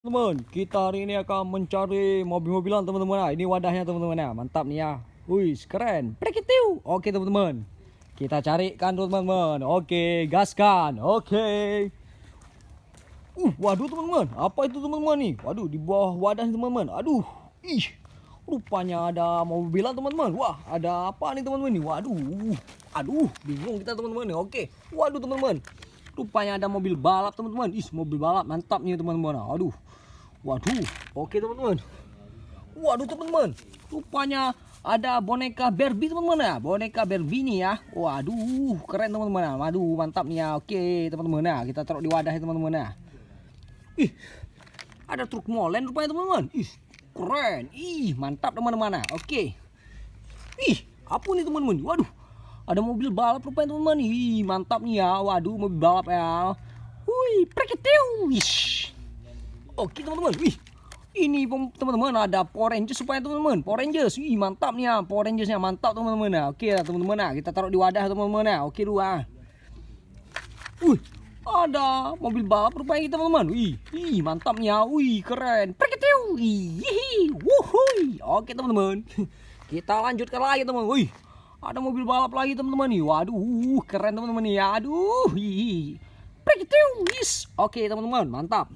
Teman, kita hari ini akan mencari mobil-mobilan teman-teman. Ini wadahnya teman-teman ya, mantap nih ya. Wih, keren. Prekitiu. Oke teman-teman, kita carikan teman-teman. Oke, gaskan. Oke. Waduh teman-teman, apa itu teman-teman nih? Waduh, di bawah wadah teman-teman. Aduh, rupanya ada mobilan teman-teman. Wah, ada apa nih teman-teman nih? Aduh, bingung kita teman-teman. Oke, waduh teman-teman. Rupanya ada mobil balap teman-teman. Mobil balap mantap nih teman-teman. Waduh, oke teman-teman. Waduh teman-teman, rupanya ada boneka Barbie teman-teman ya. Boneka Barbie nih ya. Waduh, keren teman-teman. Waduh, mantap nih ya. Oke teman-teman ya, kita taruh di wadah ya teman-teman ya. Ada truk molen rupanya teman-teman. Keren. Mantap teman-teman ya. Oke. Apa nih teman-teman? Waduh, ada mobil balap rupanya teman-teman. Mantap nih ya. Waduh, mobil balap ya. Preketiu. Oke teman-teman. Ini teman-teman ada Power Rangers supaya teman-teman. Power Rangers. Mantap nih ya. Power Rangersnya mantap teman-teman ya. Oke lah teman-teman ya. Kita taruh di wadah teman-teman ya. Oke dua. Ada mobil balap rupanya kita teman-teman. Mantap nih ya. Keren. Preketiu. Oke teman-teman. Kita lanjutkan lagi teman-teman. Ada mobil balap lagi teman-teman nih. Waduh, keren teman-teman nih ya. Aduh. Preketiu. Oke teman-teman, mantap.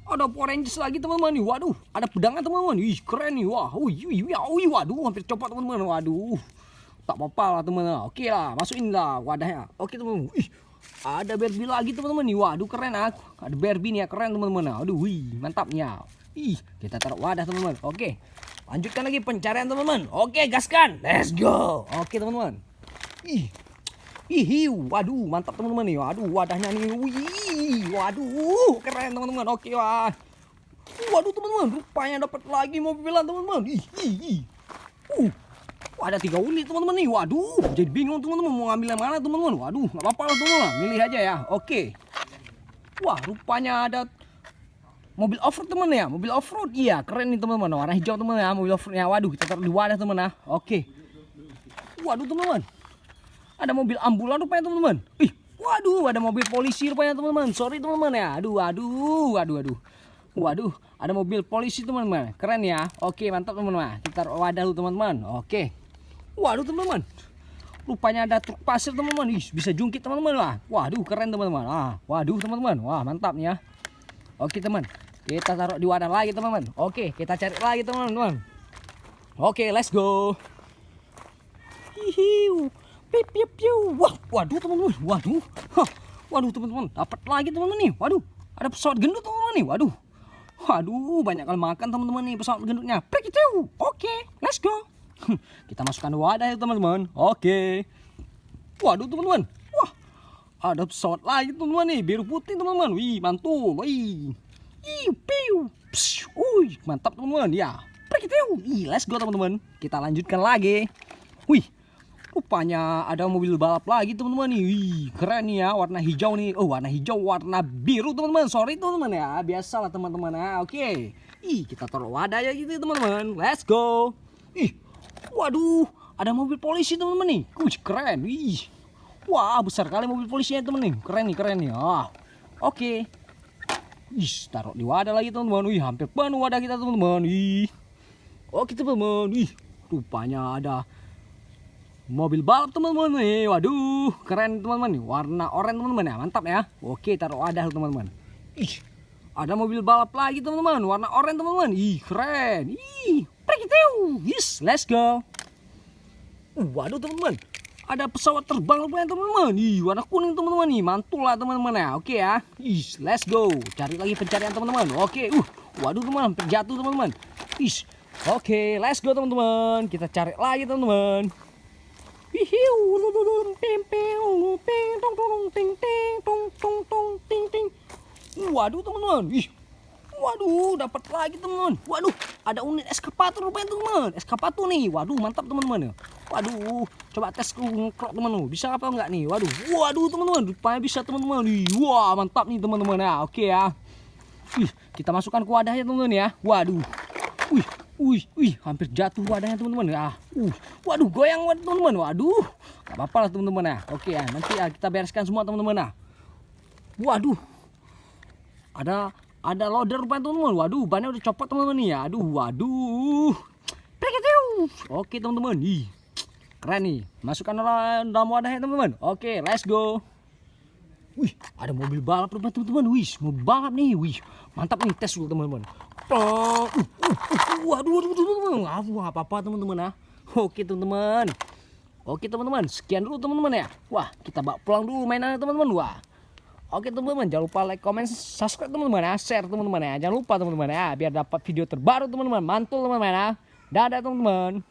Ada Power Rangers lagi teman-teman nih. Waduh, ada pedangnya teman-teman. Keren nih. Waduh, hampir copot teman-teman. Waduh. Tak apa-apa lah teman-teman. Oke lah, masukin lah wadahnya. Oke teman-teman. Ada Barbie lagi teman-teman nih. Waduh, keren aku. Ada Barbie nih ya, keren teman-teman. Aduh, mantapnya. Kita taruh wadah teman-teman. Oke. Lanjutkan lagi pencarian teman-teman. Oke, gaskan. Let's go. Oke teman-teman. Waduh, mantap teman-teman nih. Waduh, wadahnya nih. Waduh, keren teman-teman. Oke, wah. Waduh teman-teman, rupanya dapat lagi mobilan teman-teman. Ada 3 unit teman-teman nih. Waduh, jadi bingung teman-teman mau ngambil yang mana teman-teman. Waduh, nggak apa-apa lah teman-teman. Milih aja ya. Oke. Wah, rupanya ada mobil offroad teman ya. Mobil offroad. Iya, keren nih teman-teman. Warna hijau teman ya, mobil offroadnya. Waduh, kita taruh di wadah teman ya. Oke. Waduh teman-teman. Ada mobil ambulan rupanya teman-teman. Waduh, ada mobil polisi rupanya teman-teman. Sorry teman-teman ya. Waduh, ada mobil polisi teman-teman. Keren ya. Oke, mantap teman-teman. Kita taruh wadah dulu teman-teman. Oke. Waduh teman-teman. Rupanya ada truk pasir teman-teman. Bisa jungkit teman-teman lah. Waduh, keren teman-teman. Waduh teman-teman. Wah, mantap nih ya. Oke teman. Kita taruh di wadah lagi teman-teman. Oke, kita cari lagi teman-teman. Oke, let's go. Waduh teman-teman. Waduh teman-teman, dapat lagi teman-teman nih. Waduh, ada pesawat gendut teman-teman nih. Waduh, banyak kali makan teman-teman nih pesawat gendutnya. Oke, let's go. Kita masukkan wadah ya teman-teman. Oke. Waduh teman-teman. Wah, ada pesawat lagi teman-teman nih, biru putih teman-teman. Mantul. Mantap teman-teman ya. Let's go teman-teman. Kita lanjutkan lagi. Rupanya ada mobil balap lagi teman-teman nih. Keren nih ya, warna hijau nih. Warna hijau, warna biru teman-teman. Sorry teman-teman ya, biasalah teman-teman ya. Oke. Kita taruh wadah ya gitu teman-teman. Let's go. Waduh, ada mobil polisi teman-teman nih. Keren. Wah, besar kali mobil polisinya teman nih. Keren nih. Oke. Taruh di wadah lagi teman-teman. Hampir penuh wadah kita teman-teman. Oke teman-teman. Rupanya ada mobil balap teman-teman nih. Waduh, keren teman-teman nih. Warna oranye teman-teman ya. Mantap ya. Oke, taruh wadah teman-teman. Ada mobil balap lagi teman-teman. Warna oranye teman-teman. Keren. Let's go. Waduh teman-teman. Ada pesawat terbang rupanya teman-teman. Warna kuning teman-teman nih. Mantul lah teman-teman ya. Oke ya. Let's go. Cari lagi pencarian teman-teman. Oke. Waduh teman-teman, terjatuh teman-teman. Oke, let's go teman-teman. Kita cari lagi teman-teman. Waduh teman-teman. Waduh, dapat lagi teman-teman. Waduh, ada unit Excavator rupanya teman-teman. Excavator nih. Waduh, mantap teman-teman. Waduh, coba tes ngekrok teman-teman. Bisa apa enggak nih? Waduh teman-teman, rupanya bisa teman-teman. Wah, mantap nih teman-teman ya. Oke ya. Kita masukkan ke wadahnya teman-teman ya. Waduh. Hampir jatuh wadahnya teman-teman ya. Waduh, goyang teman-teman. Waduh, gak apa-apa lah teman-teman ya. Oke ya, nanti ya kita bereskan semua teman-teman ya. Waduh, ada Ada loader rupanya teman-teman. Waduh, bannya udah copot teman-teman nih ya. Aduh, waduh. Oke teman-teman. Ih, keren nih. Masukkan dalam wadahnya teman-teman. Oke, let's go. Wih, ada mobil balap rupanya teman-teman. Wih, mobil balap nih. Wih, mantap nih, tes dulu teman-teman. Waduh, teman-teman. Apa-apa teman-teman ya. Oke teman-teman. Oke teman-teman, sekian dulu teman-teman ya. Wah, kita bawa pulang dulu mainannya teman-teman. Wah. Oke teman-teman, jangan lupa like, comment, subscribe teman-teman ya, share teman-teman ya. Jangan lupa teman-teman ya, biar dapat video terbaru teman-teman. Mantul teman-teman ya. Dadah teman-teman.